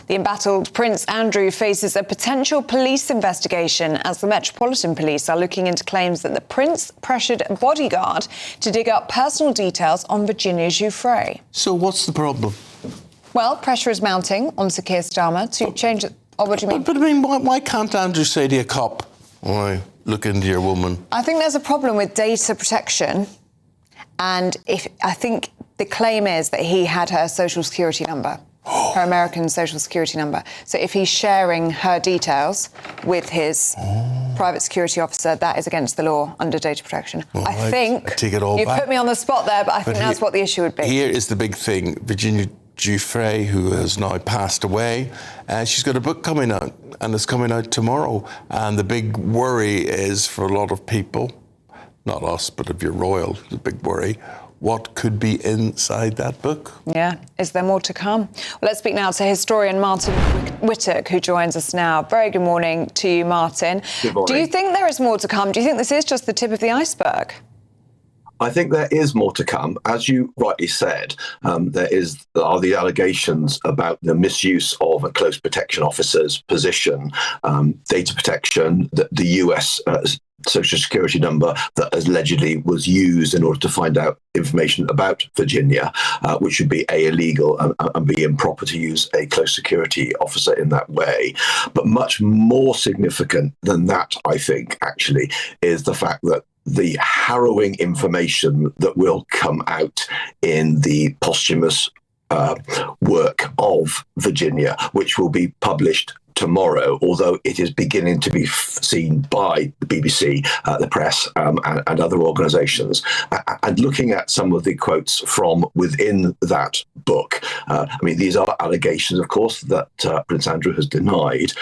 The embattled Prince Andrew faces a potential police investigation as the Metropolitan Police are looking into claims that the Prince pressured a bodyguard to dig up personal details on Virginia Giuffre. So what's the problem? Well, pressure is mounting on Sir Keir Starmer to change it. Oh, what do you mean? But I mean, why can't Andrew say to a cop, "Why, look into your woman"? I think there's a problem with data protection. And I think the claim is that he had her social security number, her American social security number. So if he's sharing her details with his private security officer, that is against the law under data protection. Well, I think I take it all you back. put me on the spot there, but I think that's what the issue would be. Here is the big thing. Virginia Giuffre, who has now passed away, she's got a book coming out, and it's coming out tomorrow. And the big worry is for a lot of people, not us, but if you're royal, the big worry, what could be inside that book? Yeah, is there more to come? Well, let's speak now to historian Martyn Whittock, who joins us now. Very good morning to you, Martyn. Good morning. Do you think there is more to come? Do you think this is just the tip of the iceberg? I think there is more to come. As you rightly said, there are the allegations about the misuse of a close protection officer's position, data protection, the US social security number that allegedly was used in order to find out information about Virginia, which would be illegal and be improper to use a close security officer in that way. But much more significant than that, I think, actually, is the fact that the harrowing information that will come out in the posthumous work of Virginia, which will be published tomorrow, although it is beginning to be seen by the BBC, the press, and other organisations. And looking at some of the quotes from within that book, I mean, these are allegations, of course, that Prince Andrew has denied,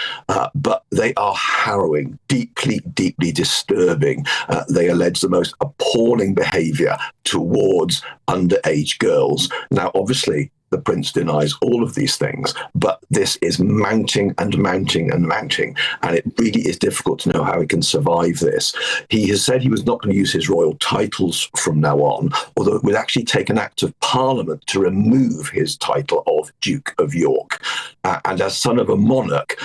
but they are harrowing, deeply, deeply disturbing. They allege the most appalling behaviour towards underage girls. Now, obviously, the Prince denies all of these things, but this is mounting and mounting and mounting, and it really is difficult to know how he can survive this. He has said he was not going to use his royal titles from now on, although it would actually take an act of Parliament to remove his title of Duke of York. And as son of a monarch,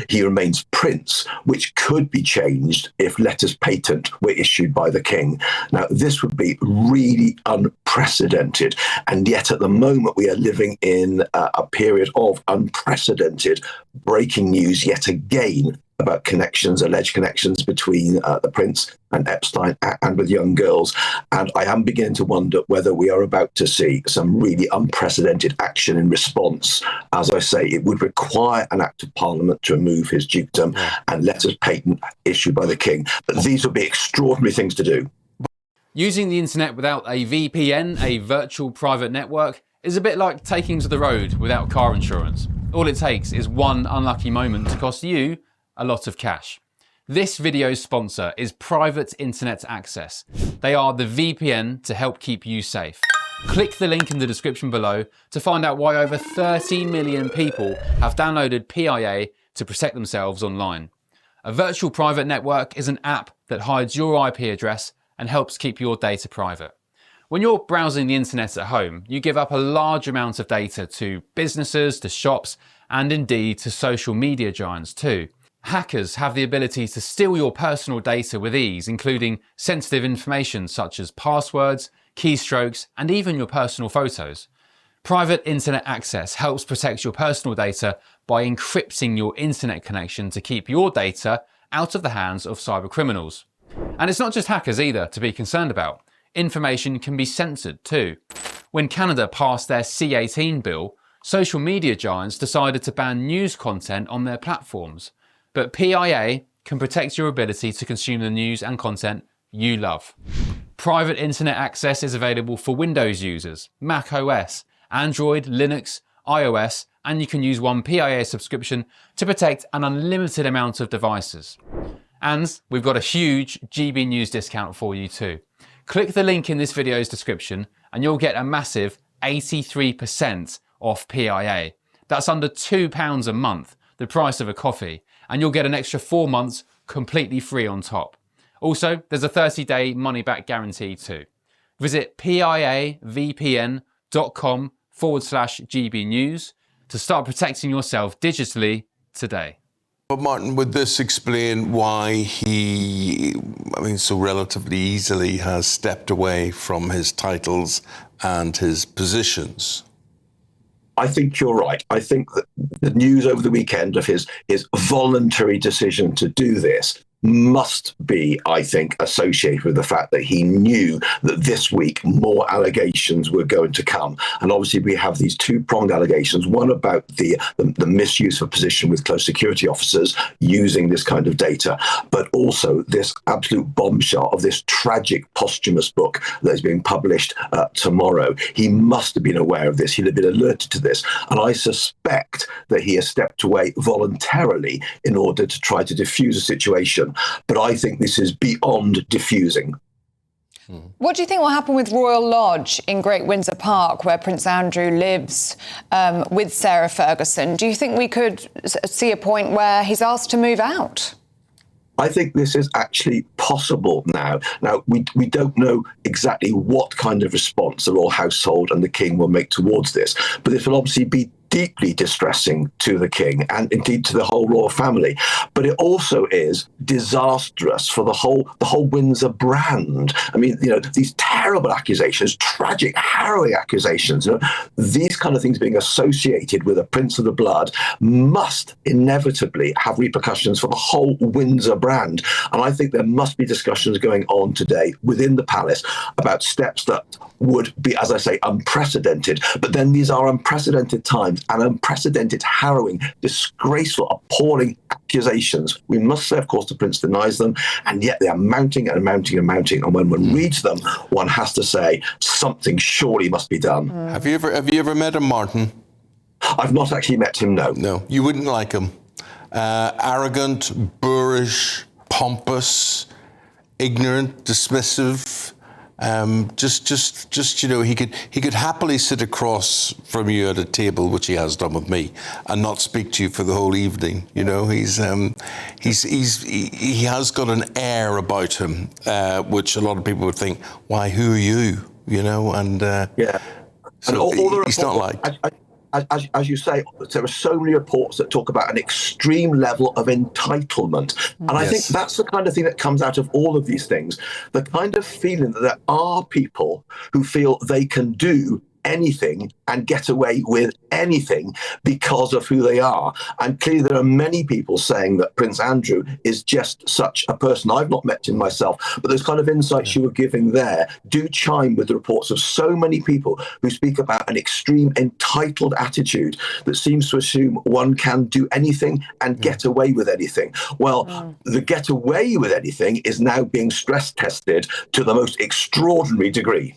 he remains Prince, which could be changed if letters patent were issued by the King. Now, this would be really unprecedented, and yet at the moment we are living in a period of unprecedented breaking news yet again about alleged connections between the Prince and Epstein and with young girls. And I am beginning to wonder whether we are about to see some really unprecedented action in response. As I say, it would require an act of Parliament to remove his dukedom and letters patent issued by the King. But these would be extraordinary things to do. Using the internet without a VPN, a virtual private network, is a bit like taking to the road without car insurance. All it takes is one unlucky moment to cost you a lot of cash. This video's sponsor is Private Internet Access. They are the VPN to help keep you safe. Click the link in the description below to find out why over 30 million people have downloaded PIA to protect themselves online. A virtual private network is an app that hides your IP address and helps keep your data private. When you're browsing the internet at home, you give up a large amount of data to businesses, to shops, and indeed to social media giants too. Hackers have the ability to steal your personal data with ease, including sensitive information such as passwords, keystrokes, and even your personal photos. Private Internet Access helps protect your personal data by encrypting your internet connection to keep your data out of the hands of cybercriminals. And it's not just hackers either to be concerned about. Information can be censored too. When Canada passed their C-18 bill, social media giants decided to ban news content on their platforms. But PIA can protect your ability to consume the news and content you love. Private Internet Access is available for Windows users, Mac OS, Android, Linux, iOS, and you can use one PIA subscription to protect an unlimited amount of devices. And we've got a huge GBNews discount for you too. Click the link in this video's description and you'll get a massive 83% off PIA. That's under £2 a month, the price of a coffee, and you'll get an extra 4 months completely free on top. Also, there's a 30-day money-back guarantee too. Visit piavpn.com/GBNews to start protecting yourself digitally today. But Martyn, would this explain why he, so relatively easily has stepped away from his titles and his positions? I think you're right. I think that the news over the weekend of his voluntary decision to do this must be, I think, associated with the fact that he knew that this week more allegations were going to come. And obviously we have these two-pronged allegations, one about the misuse of position with close security officers using this kind of data, but also this absolute bombshell of this tragic posthumous book that is being published tomorrow. He must have been aware of this. He'd have been alerted to this. And I suspect that he has stepped away voluntarily in order to try to diffuse a situation. But I think this is beyond diffusing. What do you think will happen with Royal Lodge in Great Windsor Park, where Prince Andrew lives with Sarah Ferguson? Do you think we could see a point where he's asked to move out? I think this is actually possible now. Now, we don't know exactly what kind of response the royal household and the king will make towards this, but this will obviously be deeply distressing to the king and indeed to the whole royal family. But it also is disastrous for the whole Windsor brand. I mean, these terrible accusations, tragic, harrowing accusations, these kind of things being associated with a prince of the blood must inevitably have repercussions for the whole Windsor brand. And I think there must be discussions going on today within the palace about steps that would be, as I say, unprecedented. But then these are unprecedented times and unprecedented, harrowing, disgraceful, appalling accusations. We must say, of course, the prince denies them, and yet they are mounting and mounting and mounting. And when one reads them, one has to say something surely must be done. Have you ever met him, Martyn? I've not actually met him, no. No, you wouldn't like him. Arrogant, boorish, pompous, ignorant, dismissive. He could happily sit across from you at a table, which he has done with me, and not speak to you for the whole evening. He has got an air about him, which a lot of people would think, why, who are you? Yeah. So and he's not like. As you say, there are so many reports that talk about an extreme level of entitlement. And I think that's the kind of thing that comes out of all of these things. The kind of feeling that there are people who feel they can do anything and get away with anything because of who they are. And clearly there are many people saying that Prince Andrew is just such a person. I've not met him myself, but those kind of insights you were giving there do chime with the reports of so many people who speak about an extreme entitled attitude that seems to assume one can do anything and get away with anything. Well, the get away with anything is now being stress tested to the most extraordinary degree.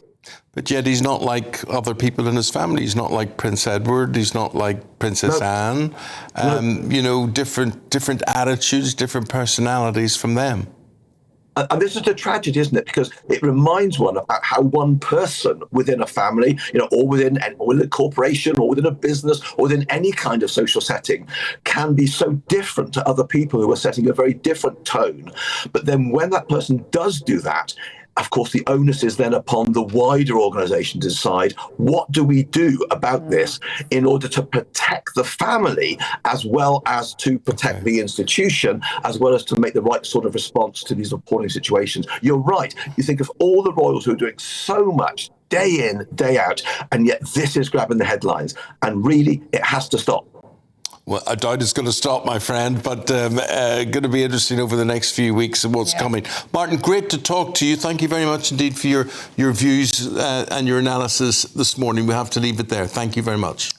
But yet he's not like other people in his family. He's not like Prince Edward. He's not like Princess Anne. Different attitudes, different personalities from them. And this is the tragedy, isn't it? Because it reminds one about how one person within a family, or within a corporation, or within a business, or within any kind of social setting, can be so different to other people who are setting a very different tone. But then when that person does do that, of course, the onus is then upon the wider organisation to decide what do we do about this in order to protect the family as well as to protect the institution, as well as to make the right sort of response to these appalling situations. You're right. You think of all the royals who are doing so much day in, day out, and yet this is grabbing the headlines. And really, it has to stop. Well, I doubt it's going to stop, my friend, but going to be interesting over the next few weeks and what's coming. Martyn, great to talk to you. Thank you very much indeed for your views and your analysis this morning. We have to leave it there. Thank you very much.